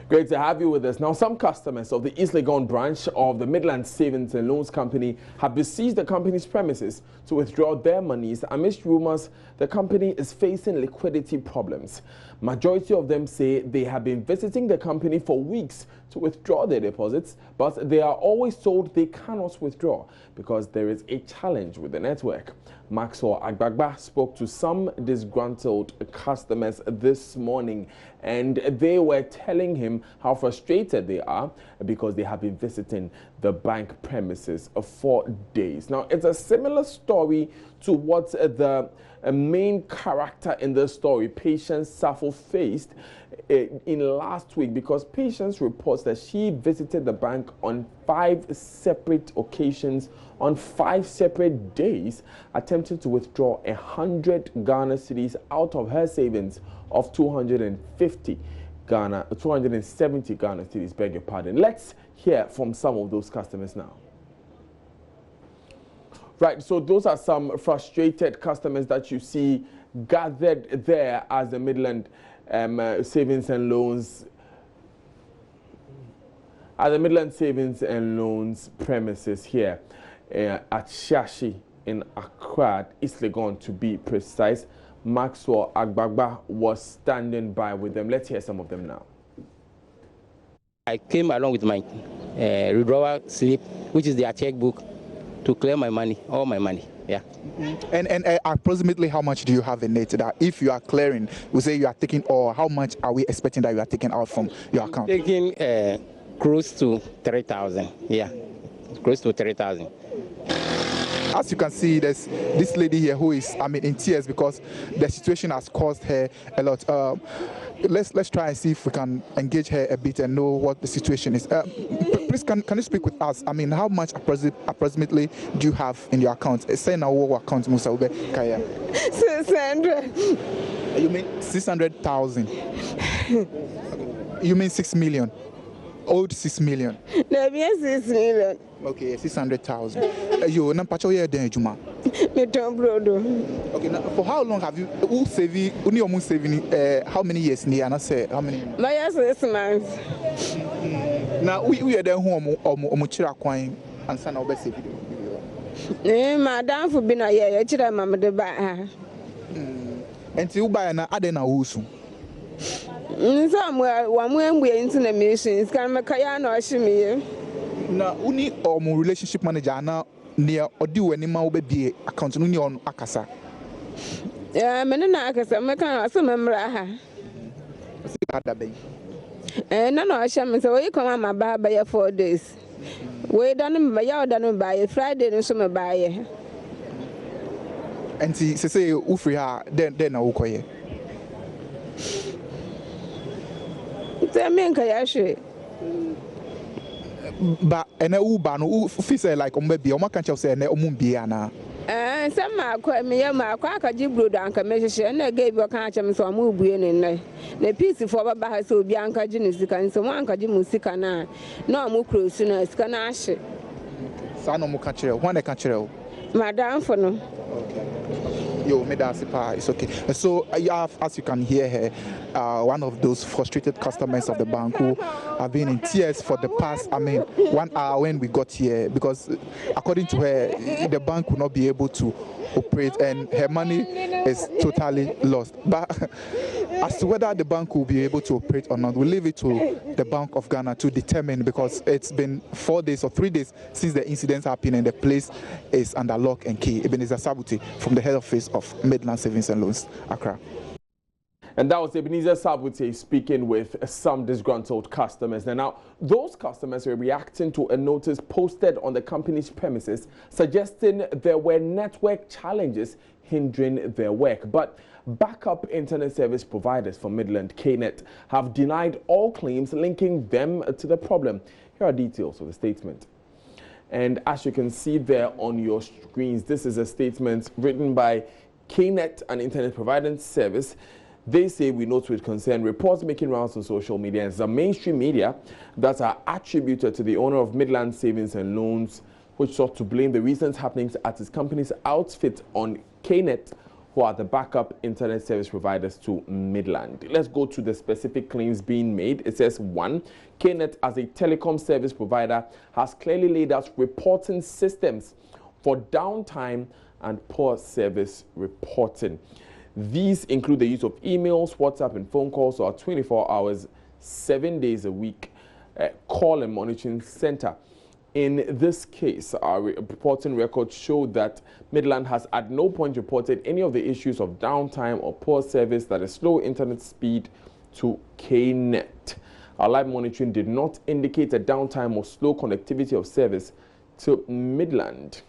Great to have you with us. Now, some customers of the East Legon branch of the Midland Savings and Loans Company have besieged the company's premises to withdraw their monies amidst rumors the company is facing liquidity problems. Majority of them say they have been visiting the company for weeks to withdraw their deposits, but they are always told they cannot withdraw because there is a challenge with the network. Akufo-Addo spoke to some disgruntled customers this morning, and they were telling him how frustrated they are because they have been visiting the bank premises for days. Now, it's a similar story to what the main character in the story, Patience Safo, faced in last week, because Patience reports that she visited the bank on 5 separate occasions on 5 separate days, attempting to withdraw 100 Ghana cedis out of her savings of 270 Ghana cedis, beg your pardon. Let's hear from some of those customers now. Right, so those are some frustrated customers that you see gathered there as the Midland Savings and Loans, at the Midland Savings and Loans premises here at Shashi in Accra, East Legon to be precise. Akufo-Addo was standing by with them. Let's hear some of them now. I came along with my withdrawal slip, which is their checkbook, to clear my money, all my money. Yeah. And approximately how much do you have in it? That if you are clearing, we say you are taking, or how much are we expecting that you are taking out from your account? Taking close to 3,000. Yeah, close to 3,000. As you can see, there's this lady here who is, in tears because the situation has caused her a lot. Let's try and see if we can engage her a bit and know what the situation is. Please, can you speak with us? How much approximately do you have in your account? Say now what account, Musa Ube Kaya? 600. You mean 600,000? You mean 6 million? Old 6 million? No, 6 million. Okay, 600,000. You nampacho ye den juma. Me don't brodo. Okay, now for how long have you saving? How many years? How many? My 6 months. Now we are there home or chira coin and son of Bessie. Madam for being a year, chira mamma de ba. And you buy an adena usu. Somewhere, one way we're into the missions, can make a no shimmy. Now, uni or more relationship manager now near or do any more be account on Akasa. Yeah, Menina Akasa, make a member. And no, I shall say, you come on my bar by 4 days. We done by your done by Friday and summer by. And see, say, Ufria, then I will call you. Tell me, Kayashi. But and a Uban who feel like maybe or can't say no mumbiana. Some are quite me, my quacker jibru down commission, and I gave your catch him some movie in there. The piece for Baba so Bianca Genesis and some one Kajimusicana. No more cruisers can ash it. Son of Mukachel, one a catcher. Madame for no. Yo, Medasipa, it's okay. So you have, as you can hear here, one of those frustrated customers of the bank who have been in tears for the past, 1 hour when we got here, because according to her, the bank will not be able to operate and her money is totally lost. But as to whether the bank will be able to operate or not, we'll leave it to the Bank of Ghana to determine, because it's been 4 days or 3 days since the incidents happened and the place is under lock and key. Ebenezer Sabuti from the head office of Midland Savings and Loans, Accra. And that was Ebenezer Sabuti speaking with some disgruntled customers. And now, those customers were reacting to a notice posted on the company's premises suggesting there were network challenges hindering their work. But backup internet service providers for Midland, KNET, have denied all claims linking them to the problem. Here are details of the statement. And as you can see there on your screens, this is a statement written by KNET, an internet provider service. They say, we note with concern reports making rounds on social media and some mainstream media that are attributed to the owner of Midland Savings and Loans, which sought to blame the recent happenings at his company's outfit on KNET, who are the backup internet service providers to Midland. Let's go to the specific claims being made. It says 1. KNet as a telecom service provider has clearly laid out reporting systems for downtime and poor service reporting. These include the use of emails, WhatsApp and phone calls, or 24 hours, 7 days a week call and monitoring center. In this case, our reporting records show that Midland has at no point reported any of the issues of downtime or poor service that is slow internet speed to KNet. Our live monitoring did not indicate a downtime or slow connectivity of service to Midland.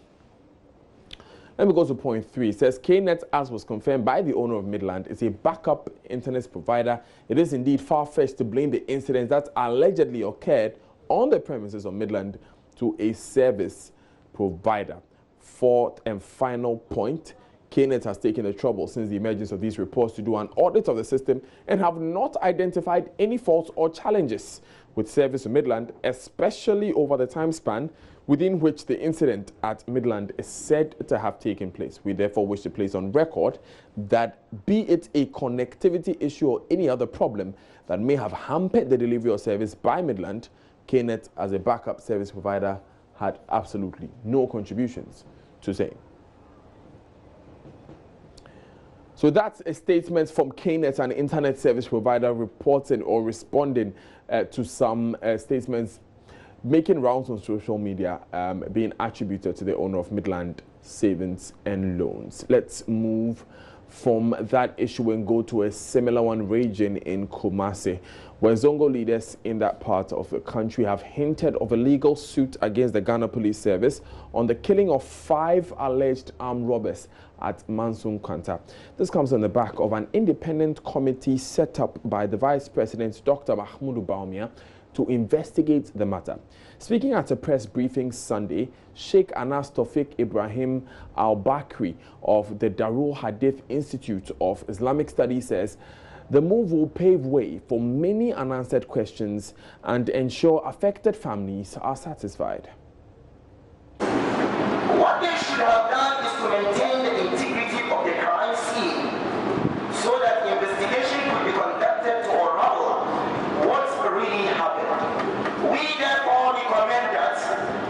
Let me go to point 3. It says KNet, as was confirmed by the owner of Midland, is a backup internet provider. It is indeed far-fetched to blame the incidents that allegedly occurred on the premises of Midland to a service provider. Fourth and final point, KNet has taken the trouble since the emergence of these reports to do an audit of the system and have not identified any faults or challenges with service to Midland, especially over the time span within which the incident at Midland is said to have taken place. We therefore wish to place on record that, be it a connectivity issue or any other problem that may have hampered the delivery of service by Midland, KNet as a backup service provider had absolutely no contributions to say. So that's a statement from KNet, an internet service provider, reporting or responding to some statements making rounds on social media being attributed to the owner of Midland Savings and Loans. Let's move from that issue and go to a similar one raging in Kumasi, where Zongo leaders in that part of the country have hinted of a legal suit against the Ghana Police Service on the killing of 5 alleged armed robbers at Mansun-Kwanta. This comes on the back of an independent committee set up by the Vice President, Dr. Mahmoud Bawumia, to investigate the matter. Speaking at a press briefing Sunday, Sheikh Anas Tawfiq Ibrahim Al-Bakri of the Darul Hadith Institute of Islamic Studies says the move will pave way for many unanswered questions and ensure affected families are satisfied. What they should have done is to maintain the integrity of the crime scene so that investigation could be conducted to unravel what's really happened. We therefore recommend that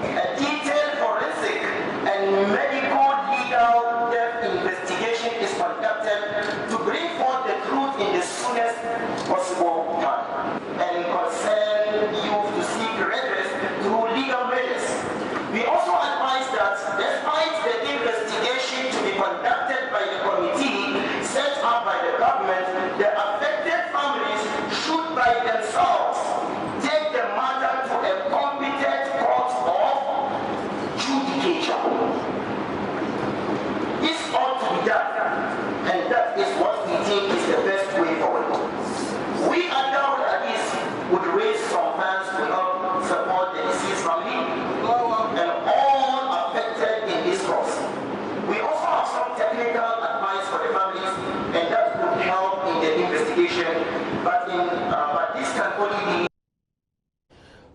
a detailed forensic and medical legal depth investigation is conducted to bring forth the truth in the soonest possible time and concern youth to seek redress through legal measures. We also advise that despite the investigation to be conducted by the committee set up by the government, the affected families should by themselves take the matter to a competent court of judicature. This ought to be done, and that is what we think is the best way forward. We at Darul Hadith would raise some funds to help support the deceased family and all affected in this cause. We also have some technical advice for the families, and that would help in the investigation, but this can only be.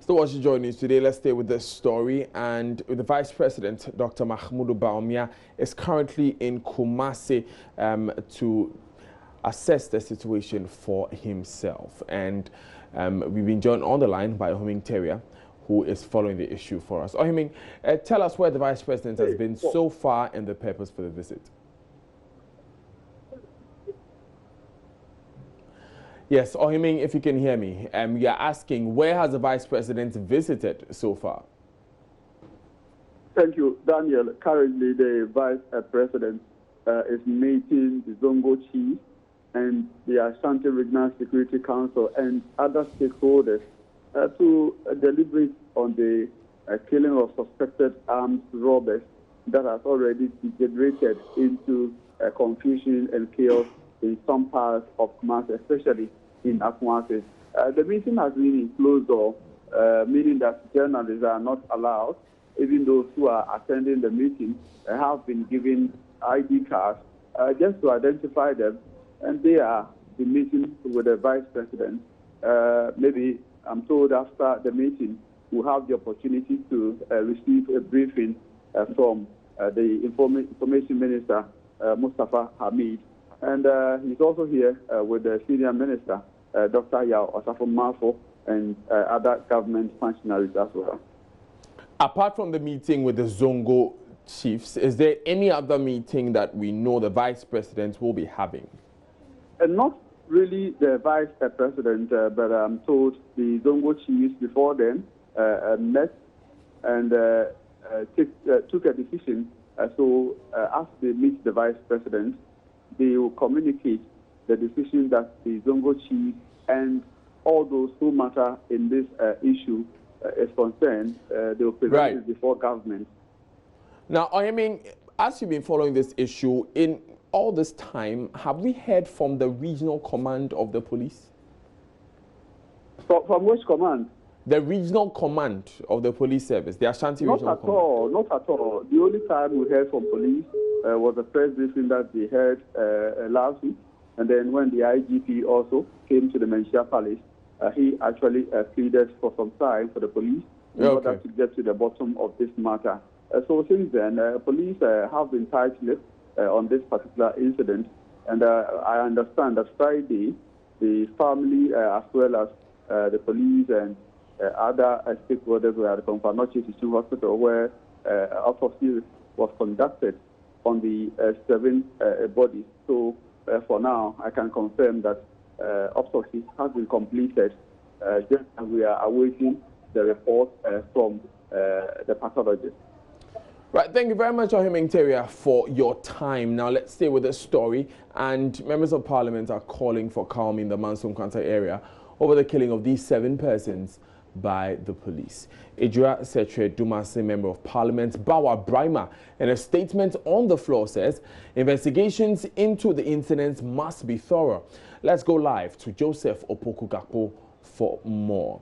So watching joining us today, let's stay with this story. And the Vice President, Dr. Mahmoud Bawumia, is currently in Kumasi to assess the situation for himself. And we've been joined on the line by Ohiming Terrier, who is following the issue for us. Ohiming, tell us where the Vice President has been so far and the purpose for the visit. Yes, Ohiming, if you can hear me, we are asking, where has the Vice President visited so far? Thank you, Daniel. Currently, the Vice President is meeting the Zongo Chief and the Ashanti Regional Security Council and other stakeholders to deliberate on the killing of suspected armed robbers that has already degenerated into confusion and chaos in some parts of Kumasi, especially in Kumasi. The meeting has been in closed door, meaning that journalists are not allowed. Even those who are attending the meeting have been given ID cards just to identify them, and they are the meeting with the Vice President. Maybe I'm told after the meeting we'll have the opportunity to receive a briefing from the Information Minister Mustafa Hamid. And he's also here with the senior minister, Dr. Yao Osafo-Mafo, and other government functionaries as well. Apart from the meeting with the Zongo chiefs, is there any other meeting that we know the vice president will be having? Not really the vice president, but I'm told the Zongo chiefs before then met and took a decision. So as they meet the vice president, they will communicate the decision that the Zongo chiefs and all those who matter in this issue is concerned. They will present it before government. Now, I mean, as you've been following this issue, in all this time, have we heard from the regional command of the police? From which command? The regional command of the police service, the Ashanti Regional Command. Not at all. The only time we heard from police was the press briefing that they had last week. And then when the IGP also came to the Mensah Palace, he actually pleaded for some time for the police in order to get to the bottom of this matter. So since then, police have been tight-lipped on this particular incident. And I understand that Friday, the family as well as the police and other stakeholders were at the Kumasi Teaching Hospital, where autopsy was conducted on the 7 bodies. So for now, I can confirm that autopsy has been completed, just as we are awaiting the report from the pathologist. Right, thank you very much, Ohiming for your time. Now let's stay with this story. And members of parliament are calling for calm in the Mansum Kwanta area over the killing of these 7 persons by the police. Ejura Secretary Dumasi, Member of Parliament Bawa Brima, in a statement on the floor says investigations into the incidents must be thorough. Let's go live to Joseph Opoku-Gakpo for more.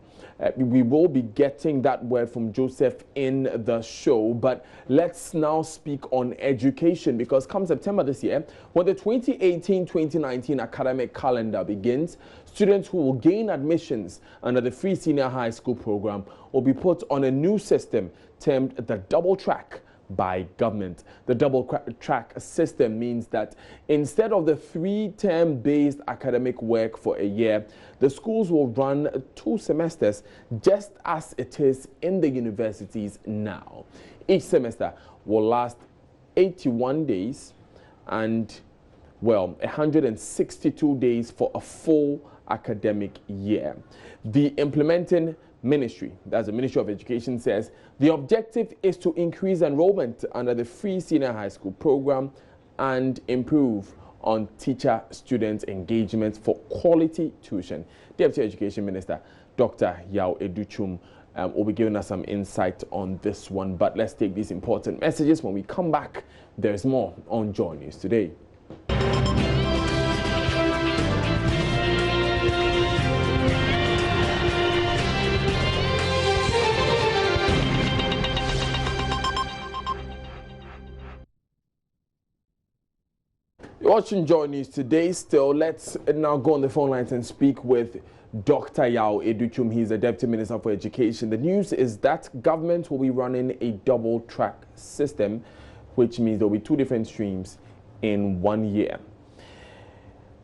We will be getting that word from Joseph in the show, but let's now speak on education, because come September this year, when the 2018-2019 academic calendar begins, students who will gain admissions under the free senior high school program will be put on a new system termed the double track by government. The double track system means that instead of the 3-term based academic work for a year, the schools will run 2 semesters, just as it is in the universities now. Each semester will last 81 days and, well, 162 days for a full academic year. The implementing ministry, that's the Ministry of Education, says the objective is to increase enrollment under the free senior high school program and improve on teacher-student engagement for quality tuition. Deputy Education Minister Dr. Yao Educhum will be giving us some insight on this one. But let's take these important messages. When we come back, there's more on Joy News Today. Watching Joy News Today. Still, let's now go on the phone lines and speak with Dr. Yao Educhum. He's the Deputy Minister for Education. The news is that government will be running a double track system, which means there will be 2 different streams in 1 year.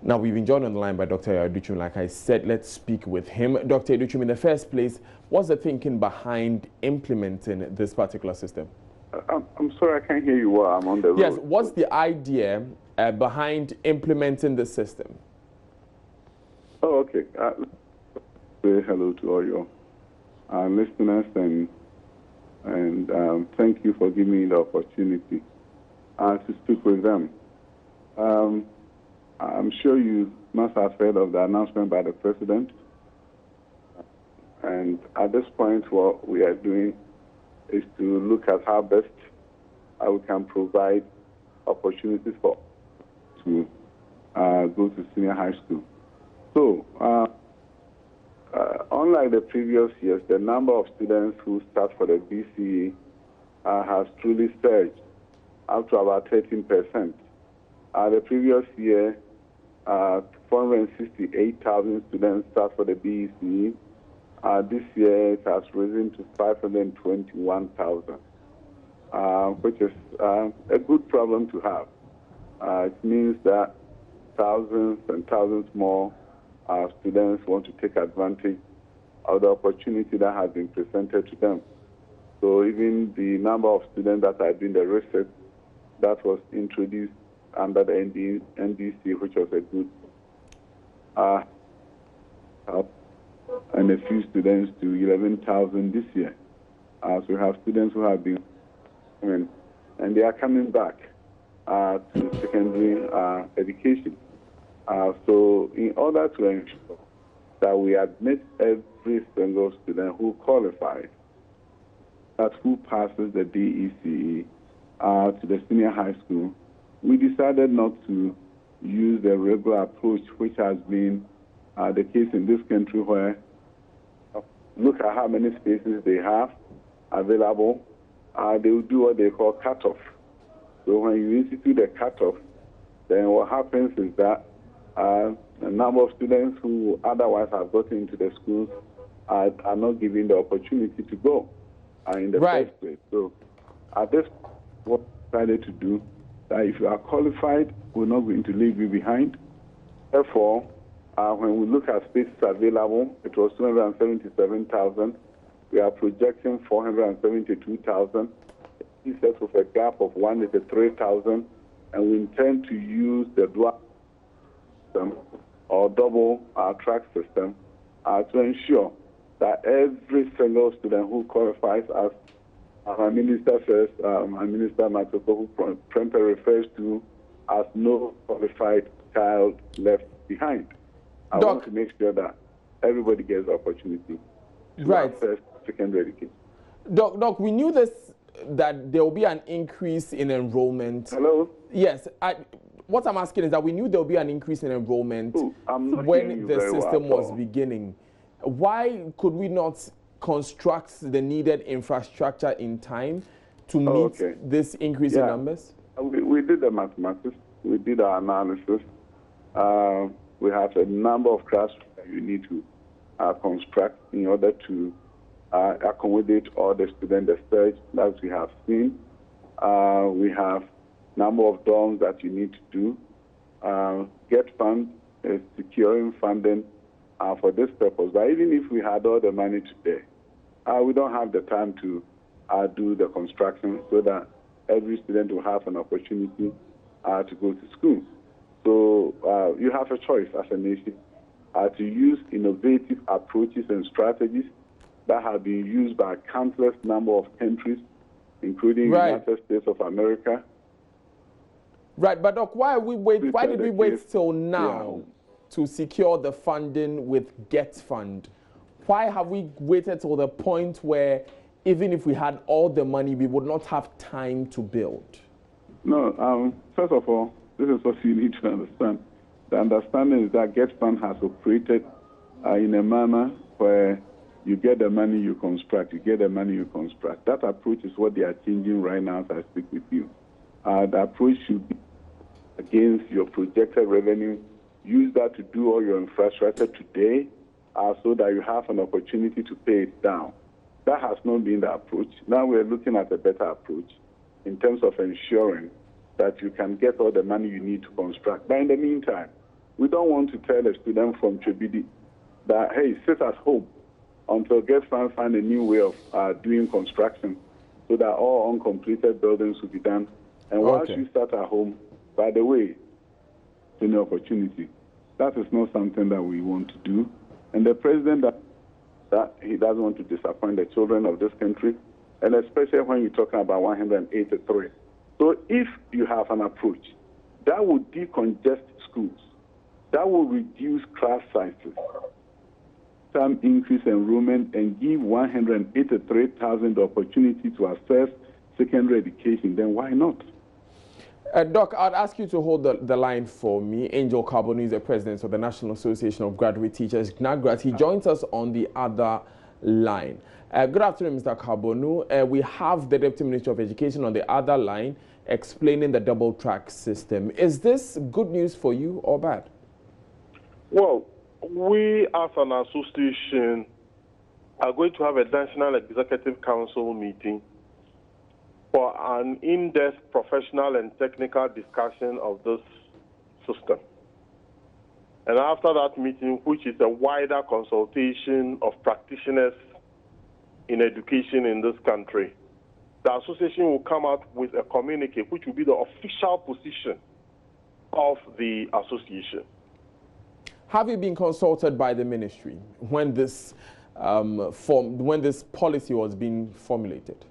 Now, we've been joined on the line by Dr. Yao Educhum. Like I said, let's speak with him. Dr. Educhum, in the first place, what's the thinking behind implementing this particular system? I'm sorry, I can't hear you well. I'm on the road. Yes, what's the idea behind implementing the system? Oh, okay. Say hello to all your listeners, and thank you for giving me the opportunity to speak with them. I'm sure you must have heard of the announcement by the President. And at this point, what we are doing is to look at how best we can provide opportunities for to go to senior high school. So, unlike the previous years, the number of students who start for the BCE has truly surged up to about 13%. The previous year, 468,000 students start for the BCE. This year, it has risen to 521,000, which is a good problem to have. It means that thousands and thousands more students want to take advantage of the opportunity that has been presented to them. So even the number of students that are doing the research that was introduced under the NDC, which was a good and a few students to 11,000 this year. So we have students who have been coming, and they are coming back to secondary education. So in order to ensure that we admit every single student who qualifies, that who passes the DECE to the senior high school, we decided not to use the regular approach, which has been the case in this country, where look at how many spaces they have available. They will do what they call cutoff. So when you institute a cutoff, then what happens is that a number of students who otherwise have gotten into the schools are not given the opportunity to go in the first place. So at this, what we decided to do, that if you are qualified, we're not going to leave you behind. Therefore, when we look at spaces available, it was 277,000. We are projecting 472,000. This sets with a gap of 183,000, and we intend to use the dual system or double track system to ensure that every single student who qualifies, as our minister says, our minister Matoko, who promptly refers to as no qualified child left behind. I want to make sure that everybody gets the opportunity to access secondary education. Doc, we knew this, that there will be an increase in enrollment. Hello? Yes. What I'm asking is that we knew there will be an increase in enrollment when the system was beginning. Why could we not construct the needed infrastructure in time to meet this increase in numbers? We did the mathematics. We did our analysis. We have a number of classrooms that you need to construct in order to accommodate all the student surge that we have seen. We have number of dorms that you need to do. Get fund is securing funding for this purpose. But even if we had all the money today, we don't have the time to do the construction so that every student will have an opportunity to go to school. So you have a choice as a nation to use innovative approaches and strategies that have been used by countless number of countries, including the United States of America. Right, but Doc, why did we wait till now to secure the funding with Get Fund? Why have we waited till the point where even if we had all the money, we would not have time to build? No, first of all, this is what you need to understand. The understanding is that Get Fund has operated in a manner where you get the money, you construct, you get the money, you construct. That approach is what they are changing right now as I speak with you. The approach should be against your projected revenue. Use that to do all your infrastructure today so that you have an opportunity to pay it down. That has not been the approach. Now we're looking at a better approach in terms of ensuring that you can get all the money you need to construct. But in the meantime, we don't want to tell a student from Chebidi that, hey, sit at home until Get Fund find a new way of doing construction so that all uncompleted buildings will be done. And once you start at home, by the way, it's an opportunity. That is not something that we want to do. And the president, that he doesn't want to disappoint the children of this country, and especially when you're talking about 183. So if you have an approach that will decongest schools, that will reduce class sizes, some increase enrollment, and give 183,000 the opportunity to access secondary education, then why not? Doc, I'd ask you to hold the line for me. Angel Carbonu is the president of the National Association of Graduate Teachers, NAGRAT. He joins us on the other line. Good afternoon, Mr. Carbonu. We have the Deputy Minister of Education on the other line explaining the double track system. Is this good news for you or bad? Well, we as an association are going to have a National Executive Council meeting for an in-depth professional and technical discussion of this system. And after that meeting, which is a wider consultation of practitioners in education in this country, the association will come out with a communique which will be the official position of the association. Have you been consulted by the ministry when this when this policy was being formulated?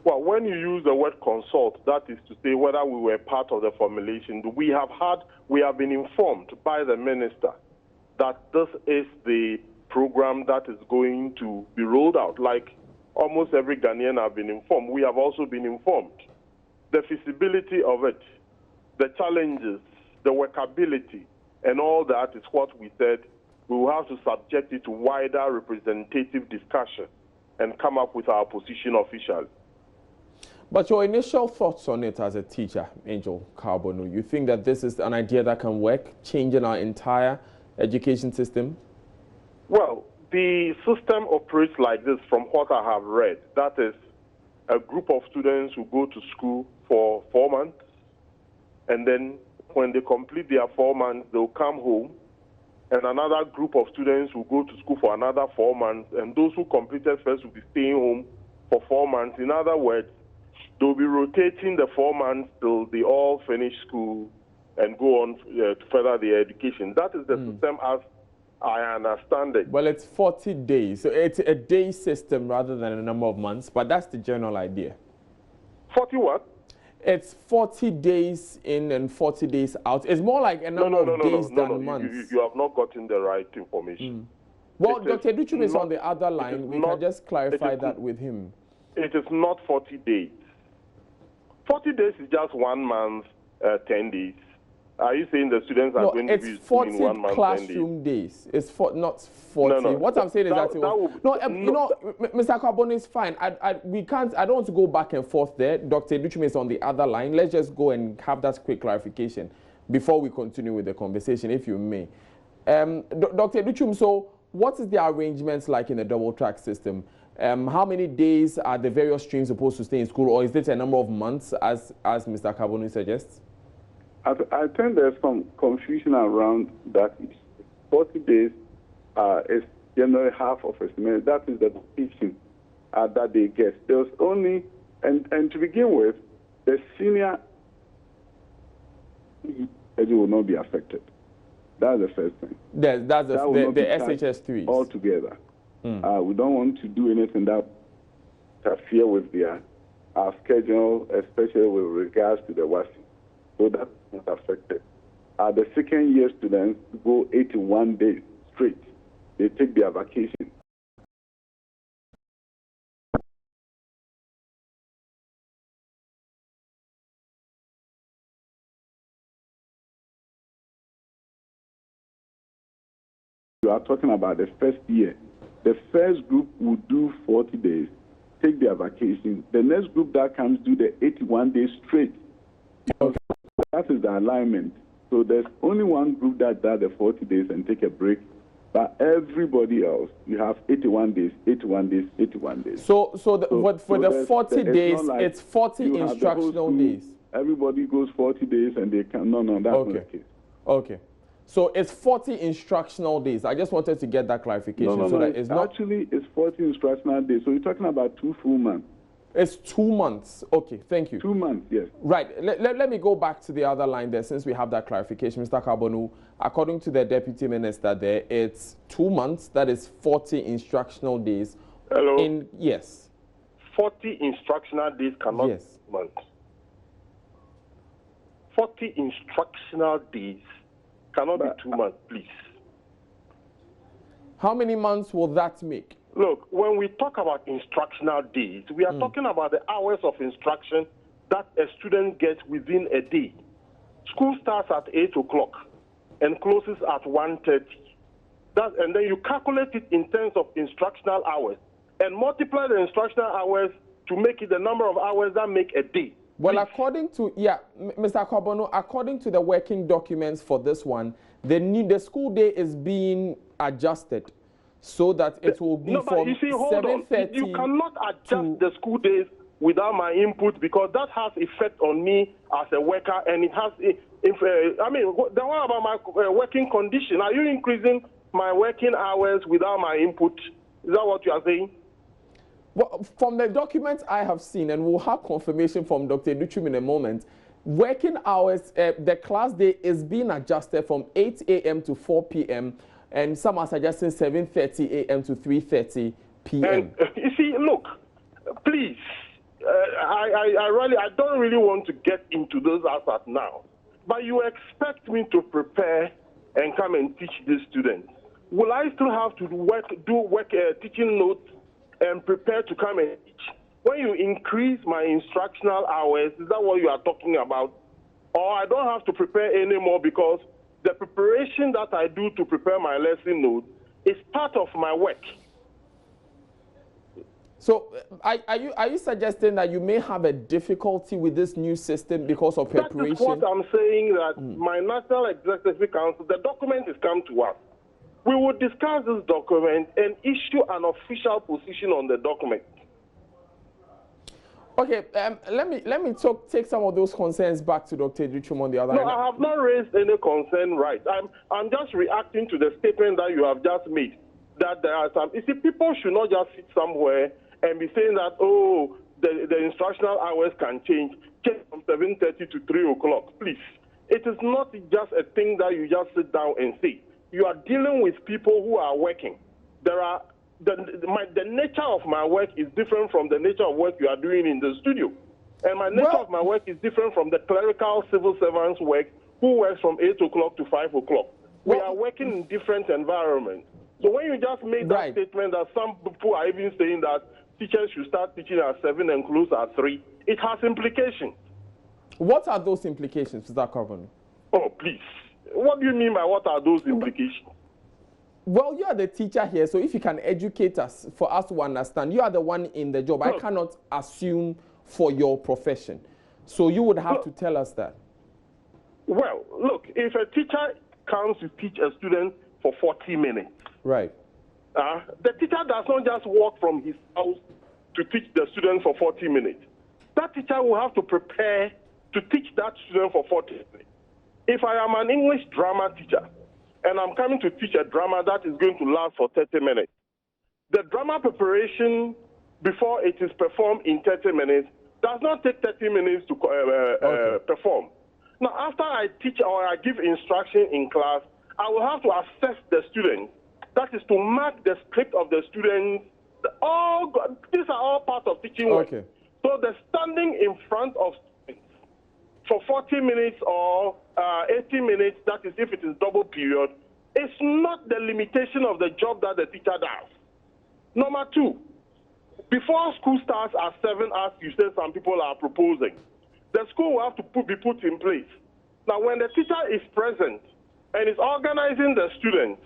Well, when you use the word consult, that is to say whether we were part of the formulation. We have been informed by the minister that this is the program that is going to be rolled out. Like almost every Ghanaian have been informed, we have also been informed. The feasibility of it, the challenges, the workability, and all that is what we said. We will have to subject it to wider representative discussion and come up with our position officially. But your initial thoughts on it as a teacher, Angel Carbonu, you think that this is an idea that can work, changing our entire education system? Well, the system operates like this from what I have read. That is, a group of students who go to school for 4 months, and then when they complete their 4 months, they'll come home, and another group of students will go to school for another 4 months, and those who completed first will be staying home for 4 months. In other words, they'll be rotating the 4 months till they all finish school and go on to further their education. That is the system as I understand it. Well, it's 40 days, so it's a day system rather than a number of months, but that's the general idea. 40 what? It's 40 days in and 40 days out. It's more like a number of days than months. You have not gotten the right information. Well, Dr. Duchum is on the other line. We can just clarify that with him. It is not 40 days. 40 days is just 1 month, 10 days. Are you saying the students are going to be in 1 month, 10 days? It's 40 classroom days. It's not 40. No. What I'm saying is that you know, Mr. Carbon is fine. We can't. I don't want to go back and forth there. Dr. Duchum is on the other line. Let's just go and have that quick clarification before we continue with the conversation, if you may. Dr. Duchum, so what is the arrangements like in the double track system? How many days are the various streams supposed to stay in school, or is it a number of months, as Mr. Carbonu suggests? I think there's some confusion around that. 40 days is generally half of a semester. That is the teaching that they get. There's only, and to begin with, the senior will not be affected. That's the first thing. That's the SHS3s. Altogether. We don't want to do anything that interfere with our schedule, especially with regards to the WASI. So that's not affected. The second year students go 81 days straight. They take their vacation. You are talking about the first year. The first group will do 40 days, take their vacation. The next group that comes do the 81 days straight. Okay. That is the alignment. So there's only one group that does the 40 days and take a break. But everybody else, you have 81 days, 81 days, 81 days. For the 40 days, it's 40 instructional days. Everybody goes 40 days and they can. No, that's not the case. Okay. So it's 40 instructional days. I just wanted to get that clarification. That it's not actually, it's 40 instructional days. So you're talking about 2 full months. It's 2 months. Okay, thank you. 2 months, yes. Right. Let me go back to the other line there since we have that clarification. Mr. Carbonu, according to the Deputy Minister there, it's 2 months. That is 40 instructional days. Hello? Yes. 40 instructional days cannot be 2 months. 40 instructional days cannot be 2 months, please. How many months will that make? Look, when we talk about instructional days, we are talking about the hours of instruction that a student gets within a day. School starts at 8 o'clock and closes at 1:30. And then you calculate it in terms of instructional hours and multiply the instructional hours to make it the number of hours that make a day. Well, according to, Mr. Carbonu, according to the working documents for this one, the school day is being adjusted so that it will be from 7:30. You cannot adjust the school days without my input, because that has effect on me as a worker, and it has, I mean, the one about my working condition. Are you increasing my working hours without my input? Is that what you are saying? Well, from the documents I have seen, and we'll have confirmation from Dr. Duchum in a moment, working hours, the class day is being adjusted from 8 a.m. to 4 p.m., and some are suggesting 7:30 a.m. to 3:30 p.m. And, you see, look, please, I don't really want to get into those aspects now, but you expect me to prepare and come and teach these students. Will I still have to do teaching notes and prepare to come and teach? When you increase my instructional hours, is that what you are talking about? Or I don't have to prepare anymore, because the preparation that I do to prepare my lesson notes is part of my work. So are you suggesting that you may have a difficulty with this new system because of preparation? That is what I'm saying, that my National Executive Council, the document has come to us. We will discuss this document and issue an official position on the document. Okay, let me take some of those concerns back to Dr. Duchum on the other hand. No, I have not raised any concern, right? I'm just reacting to the statement that you have just made, that there are some, you see, people should not just sit somewhere and be saying that, oh, the instructional hours can change from 7:30 to 3 o'clock. Please, it is not just a thing that you just sit down and say. You are dealing with people who are working. There are the nature of my work is different from the nature of work you are doing in the studio. And my nature of my work is different from the clerical civil servants' work who works from 8 o'clock to 5 o'clock. We are working in different environments. So when you just made that statement that some people are even saying that teachers should start teaching at 7 and close at 3, it has implications. What are those implications, Mr. Akufo-Addo? Oh, please. What do you mean by what are those implications? Well, you are the teacher here, so if you can educate us, for us to understand, you are the one in the job. I cannot assume for your profession. So you would have to tell us that. Well, look, if a teacher comes to teach a student for 40 minutes, right? The teacher does not just walk from his house to teach the student for 40 minutes. That teacher will have to prepare to teach that student for 40 minutes. If I am an English drama teacher and I'm coming to teach a drama that is going to last for 30 minutes, the drama preparation before it is performed in 30 minutes does not take 30 minutes to perform. Now, after I teach or I give instruction in class, I will have to assess the students. That is to mark the script of the students. These are all part of teaching work. Okay. So the standing in front of students for 40 minutes or 80 minutes, that is if it is double period, is not the limitation of the job that the teacher does. Number two, before school starts at 7, as you said some people are proposing, the school will have to be put in place. Now, when the teacher is present and is organizing the students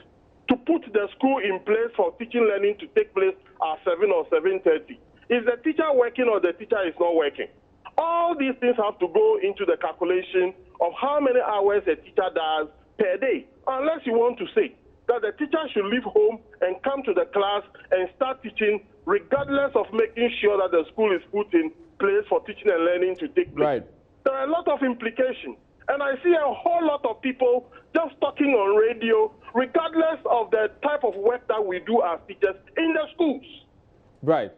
to put the school in place for teaching learning to take place at 7 or 7:30, is the teacher working or the teacher is not working? All these things have to go into the calculation of how many hours a teacher does per day, unless you want to say that the teacher should leave home and come to the class and start teaching, regardless of making sure that the school is put in place for teaching and learning to take place. Right. There are a lot of implications. And I see a whole lot of people just talking on radio, regardless of the type of work that we do as teachers in the schools. Right.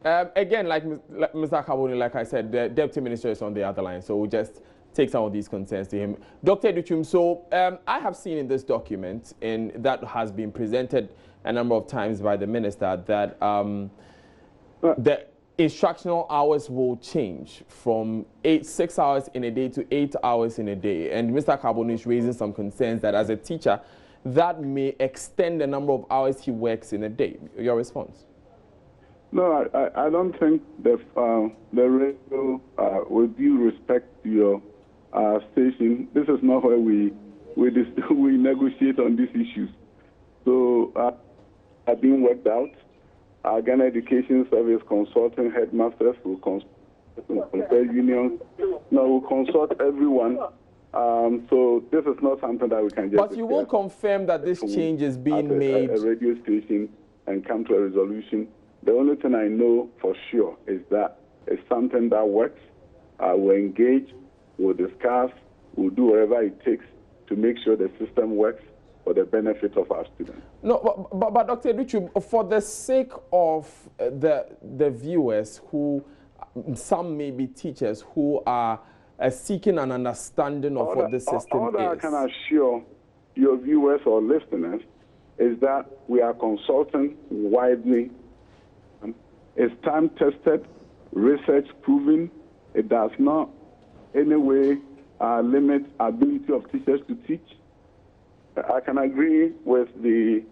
Again, like Mr. Akufo-Addo, like I said, the Deputy Minister is on the other line, so we'll just take some of these concerns to him. Dr. Duchum, so I have seen in this document, and that has been presented a number of times by the Minister, that the instructional hours will change from 6 hours in a day to 8 hours in a day. And Mr. Akufo-Addo is raising some concerns that as a teacher, that may extend the number of hours he works in a day. Your response? No, I don't think the radio, with due respect to your station, this is not where we negotiate on these issues. So are being worked out. Our Ghana Education Service consulting headmasters will consult unions. No, we'll consult everyone. So this is not something that we can just... But you will confirm that this change is being made... a radio station and come to a resolution. The only thing I know for sure is that is something that works. We'll engage, we'll discuss, we'll do whatever it takes to make sure the system works for the benefit of our students. No, but Dr. Addo, for the sake of the viewers who, some may be teachers who are seeking an understanding of what the system all that is. I can assure your viewers or listeners is that we are consulting widely. It's time-tested, research-proven. It does not in any way limit ability of teachers to teach. I can agree with the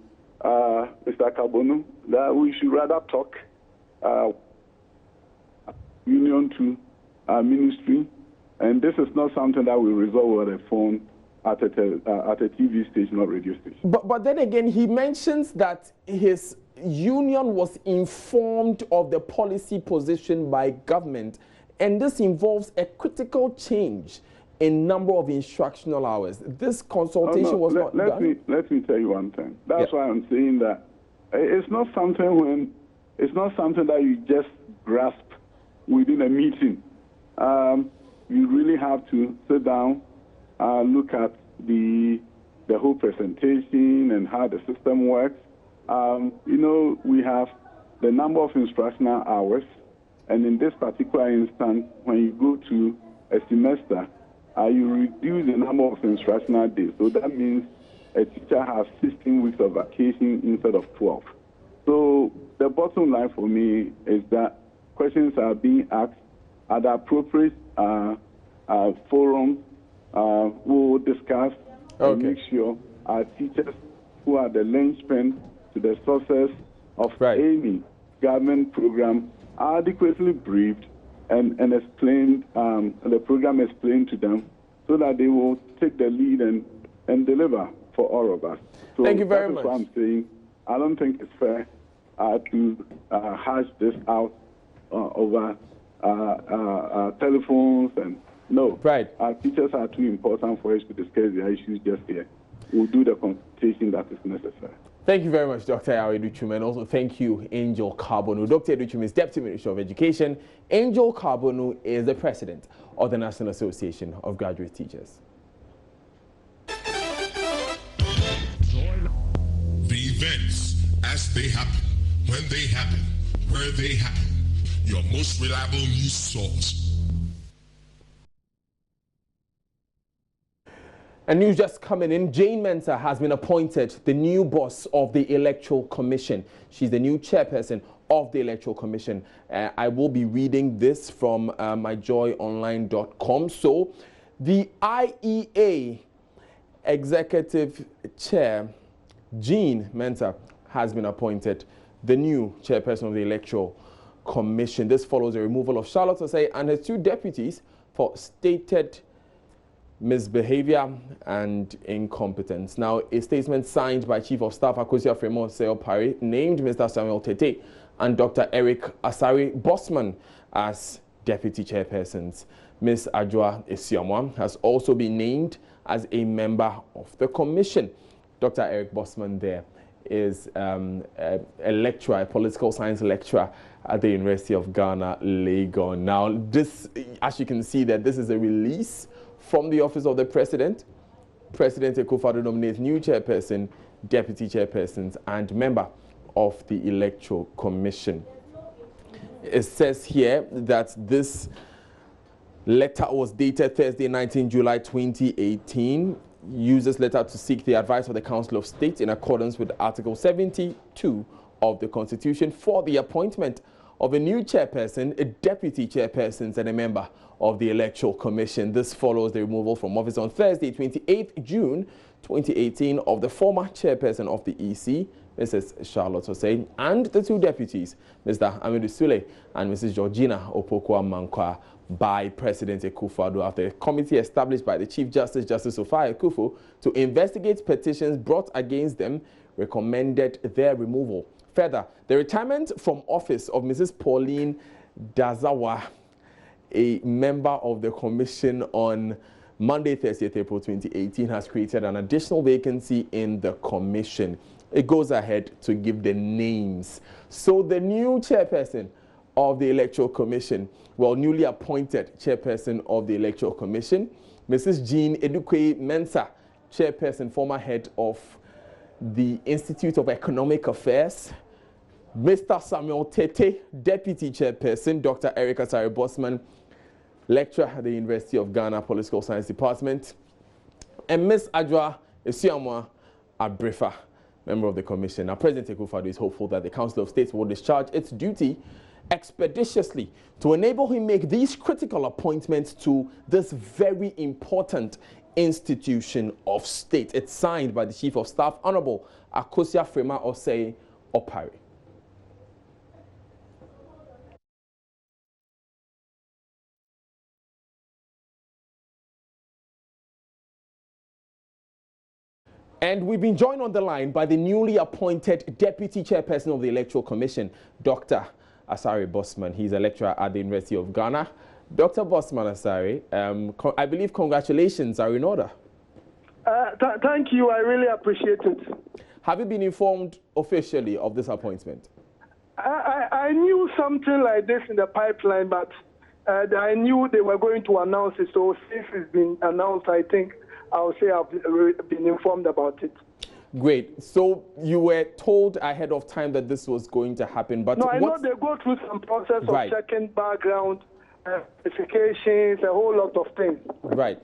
Mr. Kabonu that we should rather talk union to ministry, and this is not something that we resolve over the phone at a TV station or radio station. But then again, he mentions that his union was informed of the policy position by government, and this involves a critical change in number of instructional hours. This consultation was not done. Let me tell you one thing. That's why I'm saying that it's not something that you just grasp within a meeting. You really have to sit down, look at the whole presentation and how the system works. We have the number of instructional hours, and in this particular instance, when you go to a semester, you reduce the number of instructional days. So that means a teacher has 16 weeks of vacation instead of 12. So the bottom line for me is that questions are being asked at the appropriate forum. We'll discuss and make sure our teachers, who are the linchpin to the success of any government program, are adequately briefed and explained, the program explained to them, so that they will take the lead and deliver for all of us. So thank you very much. That's what I'm saying. I don't think it's fair to hash this out over telephones and no. Our teachers are too important for us to discuss their issues just here. We'll do the consultation that is necessary. Thank you very much, Dr. Addo, and also thank you, Angel Kabonu. Dr. Addo is Deputy Minister of Education. Angel Kabonu is the President of the National Association of Graduate Teachers. The events as they happen, when they happen, where they happen. Your most reliable news source. And news just coming in, Jean Mensa has been appointed the new boss of the Electoral Commission. She's the new chairperson of the Electoral Commission. I will be reading this from myjoyonline.com. So, the IEA Executive Chair, Jean Mensa, has been appointed the new chairperson of the Electoral Commission. This follows the removal of Charlotte Osei and her two deputies for stated misbehavior and incompetence. Now, a statement signed by Chief of Staff Akosua-Fremont Seopari named Mr. Samuel Tete and Dr. Eric Asari Bosman as deputy chairpersons. Ms. Adjoa Esiamwa has also been named as a member of the commission. Dr. Eric Bosman there is a lecturer, a political science lecturer at the University of Ghana, Legon. Now, this, as you can see, that this is a release from the office of the President. President Akufo-Addo nominates new chairperson, deputy chairpersons, and member of the Electoral Commission. It says here that this letter was dated Thursday, 19 July 2018. Uses letter to seek the advice of the Council of State in accordance with Article 72 of the Constitution for the appointment of a new chairperson, a deputy chairpersons, and a member of the Electoral Commission. This follows the removal from office on Thursday, 28 June 2018, of the former chairperson of the EC, Mrs. Charlotte Osei, and the two deputies, Mr. Amidou Sule and Mrs. Georgina Opoku-Amankwa, by President Akufo-Addo after a committee established by the Chief Justice, Justice Ofai Akufo, to investigate petitions brought against them recommended their removal. Further, the retirement from office of Mrs. Pauline Dazawa, a member of the commission, on Monday, 30th April 2018, has created an additional vacancy in the commission. It goes ahead to give the names. So the new chairperson of the Electoral Commission, well, newly appointed chairperson of the Electoral Commission, Mrs. Jean Mensa, chairperson, former head of the Institute of Economic Affairs, Mr. Samuel Tete, deputy chairperson, Dr. Eric Asare-Bosman, lecturer at the University of Ghana Political Science Department, and Ms. Adjoa Esiamwa Abrefa, member of the commission. Now, President Akufo-Addo is hopeful that the Council of State will discharge its duty expeditiously to enable him make these critical appointments to this very important institution of state. It's signed by the Chief of Staff, Honorable Akosua Osei Opare. And we've been joined on the line by the newly appointed Deputy Chairperson of the Electoral Commission, Dr. Asare-Bosman. He's a lecturer at the University of Ghana. Dr. Bosman Asare, I believe congratulations are in order. Thank you. I really appreciate it. Have you been informed officially of this appointment? I knew something like this in the pipeline, but I knew they were going to announce it. So since it's been announced, I think I'll say I've been informed about it. Great. So you were told ahead of time that this was going to happen, but no, I know they go through some process of checking background, verifications, a whole lot of things. Right.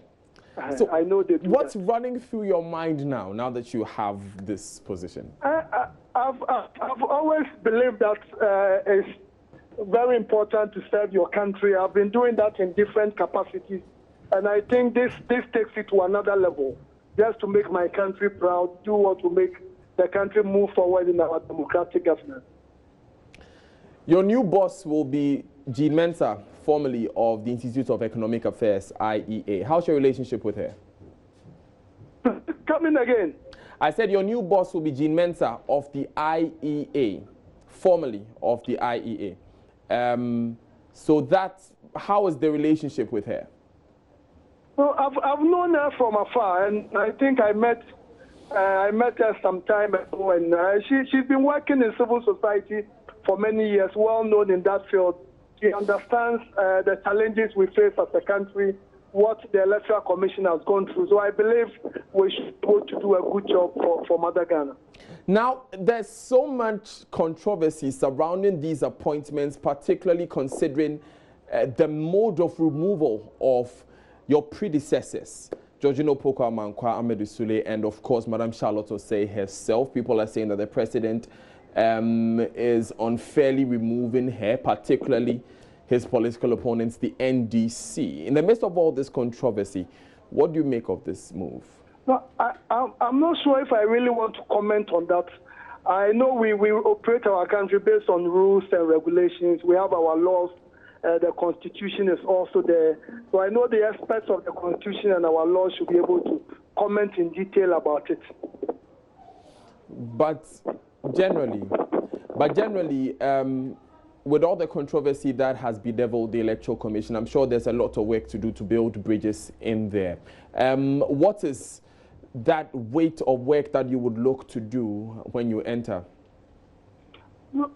So I know they do what's that. running through your mind now that you have this position? I've always believed that it's very important to serve your country. I've been doing that in different capacities. And I think this takes it to another level, just to make my country proud, do what will make the country move forward in our democratic governance. Your new boss will be Jean Mensa, formerly of the Institute of Economic Affairs, IEA. How's your relationship with her? Come in again. I said your new boss will be Jean Mensa of the IEA, formerly of the IEA. How is the relationship with her? Well, I've known her from afar, and I think I met her some time ago, and she's been working in civil society for many years, well known in that field. She understands the challenges we face as a country, what the Electoral Commission has gone through. So I believe we should go to do a good job for Mother Ghana. Now, there's so much controversy surrounding these appointments, particularly considering the mode of removal of your predecessors, Georgina Opoku-Amankwa, Amadou Sule, and of course, Madam Charlotte Osei herself. People are saying that the president is unfairly removing her, particularly his political opponents, the NDC. In the midst of all this controversy, what do you make of this move? No, I'm not sure if I really want to comment on that. I know we operate our country based on rules and regulations. We have our laws. The Constitution is also there. So I know the experts of the Constitution and our laws should be able to comment in detail about it. But generally, with all the controversy that has bedeviled the Electoral Commission, I'm sure there's a lot of work to do to build bridges in there. What is that weight of work that you would look to do when you enter?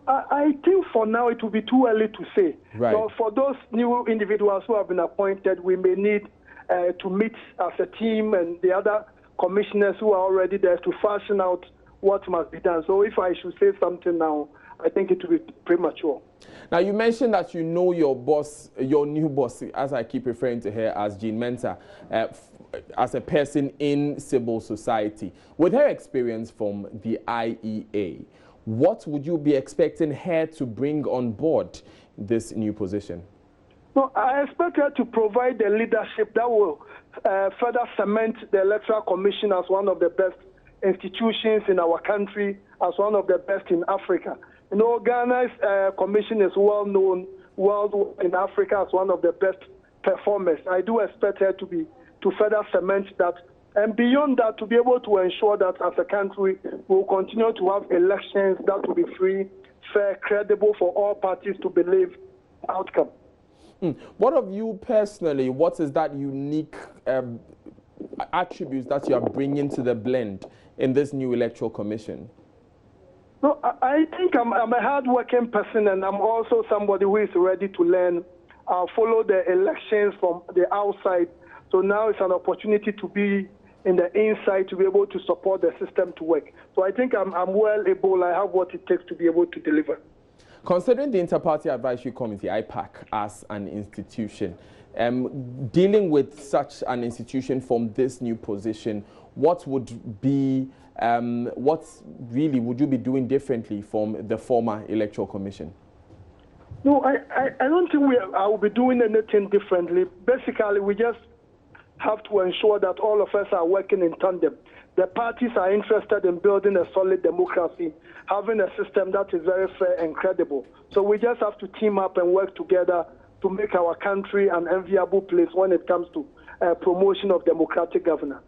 I think for now it will be too early to say. Right. So for those new individuals who have been appointed, we may need to meet as a team and the other commissioners who are already there to fashion out what must be done. So if I should say something now, I think it will be premature. Now, you mentioned that you know your boss, your new boss, as I keep referring to her as Jean Mensa, as a person in civil society. With her experience from the IEA, what would you be expecting her to bring on board this new position? No, I expect her to provide the leadership that will further cement the Electoral Commission as one of the best institutions in our country, as one of the best in Africa. You know, Ghana's commission is well known worldwide in Africa as one of the best performers. I do expect her to further cement that. And beyond that, to be able to ensure that as a country, we'll continue to have elections that will be free, fair, credible for all parties to believe outcome. What of you personally, what is that unique attributes that you are bringing to the blend in this new Electoral Commission? No, I think I'm a hard-working person, and I'm also somebody who is ready to learn. Follow the elections from the outside. So now it's an opportunity to be in the inside to be able to support the system to work. So I think I'm well able. I have what it takes to be able to deliver. Considering the Inter-Party Advisory Committee, IPAC, as an institution, dealing with such an institution from this new position, what would be, what really would you be doing differently from the former Electoral Commission? No, I don't think I will be doing anything differently. Basically, we just have to ensure that all of us are working in tandem. The parties are interested in building a solid democracy, having a system that is very fair and credible. So we just have to team up and work together to make our country an enviable place when it comes to promotion of democratic governance.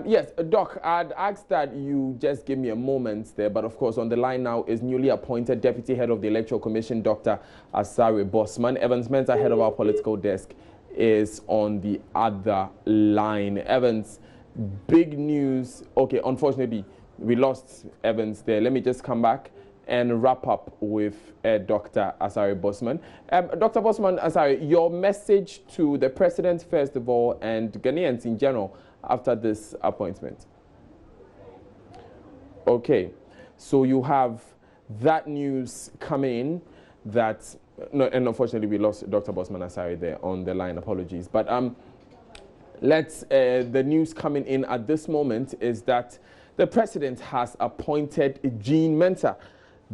Yes, Doc, I'd ask that you just give me a moment there, but of course on the line now is newly appointed Deputy Head of the Electoral Commission, Dr. Asare Bosman. Evans Mensah, Head of our political desk, is on the other line. Evans, big news. Okay, unfortunately, we lost Evans there. Let me just come back and wrap up with Dr. Asare Bosman. Dr. Bosman Asare, your message to the President, first of all, and Ghanaians in general after this appointment. Okay, so you have that news coming in that, no, and unfortunately we lost Dr. Bosman Asare there on the line, apologies. But the news coming in at this moment is that the President has appointed Jean Mensa,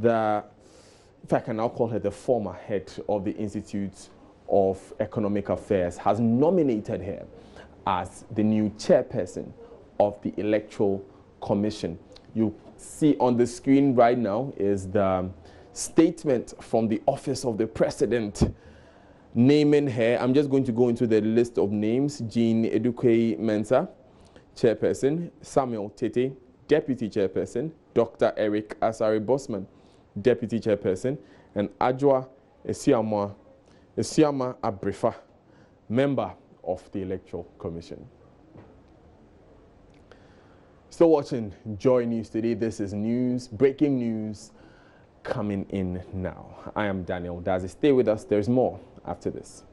if I can now call her the former head of the Institute of Economic Affairs, has nominated her as the new chairperson of the Electoral Commission. You see on the screen right now is the statement from the Office of the President naming her. I'm just going to go into the list of names. Jean Mensa, chairperson; Samuel Tete, deputy chairperson; Dr. Eric Asare Bosman, deputy chairperson; and Adjoa Esiama Abrefa, member of the Electoral Commission. Still watching Joy News today. This is news, breaking news coming in now. I am Daniel Dazi. Stay with us. There's more after this.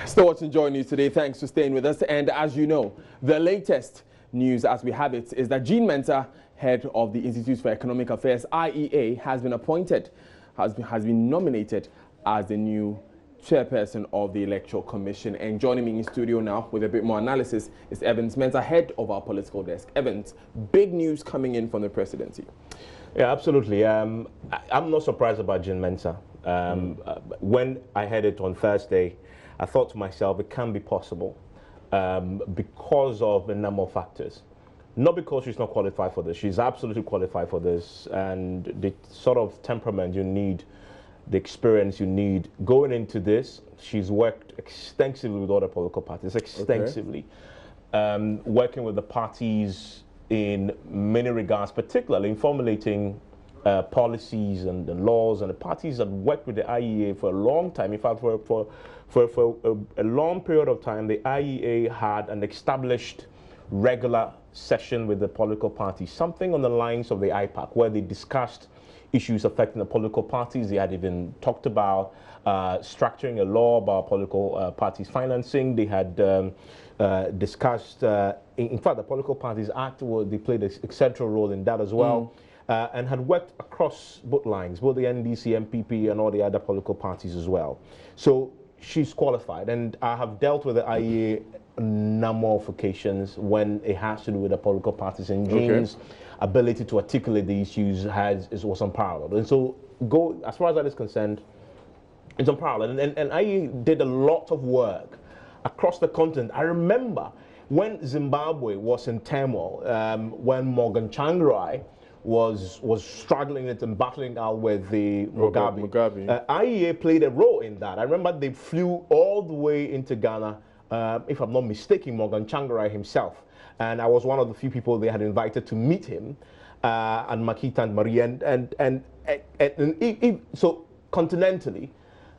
Still watching Joy News today. Thanks for staying with us. And as you know, the latest news as we have it is that Jean Mensa, head of the Institute for Economic Affairs, IEA, has been appointed, has been nominated as the new chairperson of the Electoral Commission. And joining me in studio now with a bit more analysis is Evans Mensah, head of our political desk. Evans, big news coming in from the presidency. Yeah, absolutely. I'm not surprised about Jean Mensa. When I heard it on Thursday, I thought to myself, it can be possible. Because of a number of factors. Not because she's not qualified for this. She's absolutely qualified for this. And the sort of temperament you need, the experience you need going into this, she's worked extensively with other political parties, extensively. Okay. Working with the parties in many regards, particularly in formulating policies and laws, and the parties that worked with the IEA for a long time. In fact, for a long period of time, the IEA had an established regular session with the political parties, something on the lines of the IPAC, where they discussed issues affecting the political parties. They had even talked about structuring a law about political parties financing. They had discussed, in fact, the Political Parties Act, they played a central role in that as well. And had worked across both lines, both the NDC, MPP, and all the other political parties as well. So she's qualified, and I have dealt with the IEA a number of occasions when it has to do with the political parties, and Jean's ability to articulate the issues was unparalleled. And so, as far as that is concerned, it's unparalleled. And IEA did a lot of work across the continent. I remember when Zimbabwe was in turmoil, when Morgan Tsvangirai was struggling and battling out with the Mugabe. IEA played a role in that. I remember they flew all the way into Ghana, if I'm not mistaken, Morgan Tsvangirai himself. And I was one of the few people they had invited to meet him, and Makita and Marie. So continentally,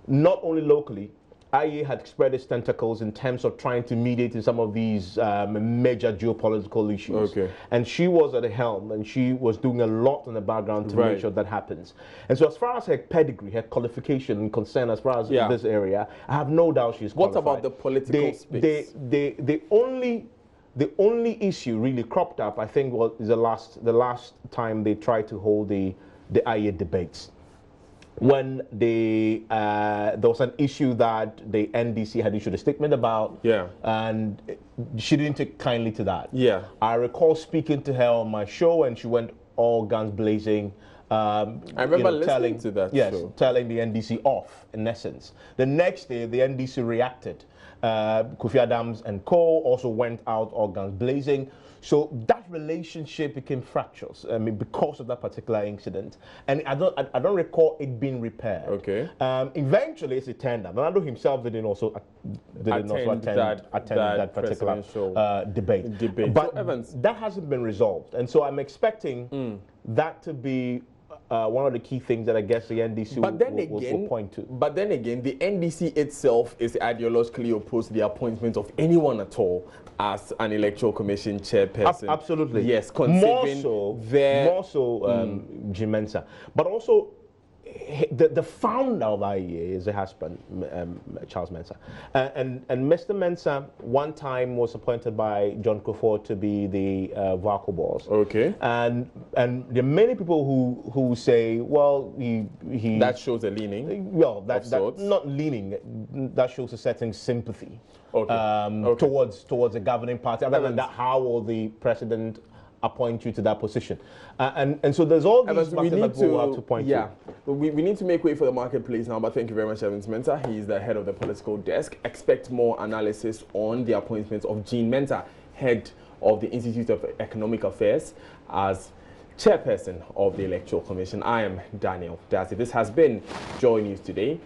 not only locally, IEA had spread its tentacles in terms of trying to mediate in some of these major geopolitical issues. Okay. And she was at the helm, and she was doing a lot in the background to make sure that happens. And so as far as her pedigree, her qualification and concern as far as this area, I have no doubt she's qualified. What about the political space? The only issue really cropped up, I think, is the last time they tried to hold the IEA debates, when there was an issue that the NDC had issued a statement about, and she didn't take kindly to that. I recall speaking to her on my show, and she went all guns blazing. I remember listening to that show. Telling the NDC off, in essence. The next day, the NDC reacted. Akufo-Addo and co. also went out all guns blazing. So that relationship became fractious. I mean, because of that particular incident, and I don't recall it being repaired. Okay. Eventually, it turned out. Ronaldo himself didn't attend that particular debate. But so, that hasn't been resolved, and so I'm expecting that to be one of the key things that I guess the NDC will point to. But then again, the NDC itself is ideologically opposed to the appointment of anyone at all as an electoral commission chairperson. Absolutely. Yes, considering more so Jean Mensa. But also, the founder of IEA is the husband, Charles Mensah. And Mr. Mensah one time was appointed by John Akufo to be the vocal boss. Okay. And there are many people who say, well, he that shows a leaning. Well, that not leaning. That shows a certain sympathy. Towards the governing party. Other than that, how will the president appoint you to that position? And so there's all these factors that we'll have to point to. We need to make way for the marketplace now, but thank you very much, Jean Mensa. He is the head of the political desk. Expect more analysis on the appointment of Jean Mensa, head of the Institute of Economic Affairs, as chairperson of the Electoral Commission. I am Daniel Darcy. This has been Joy News Today.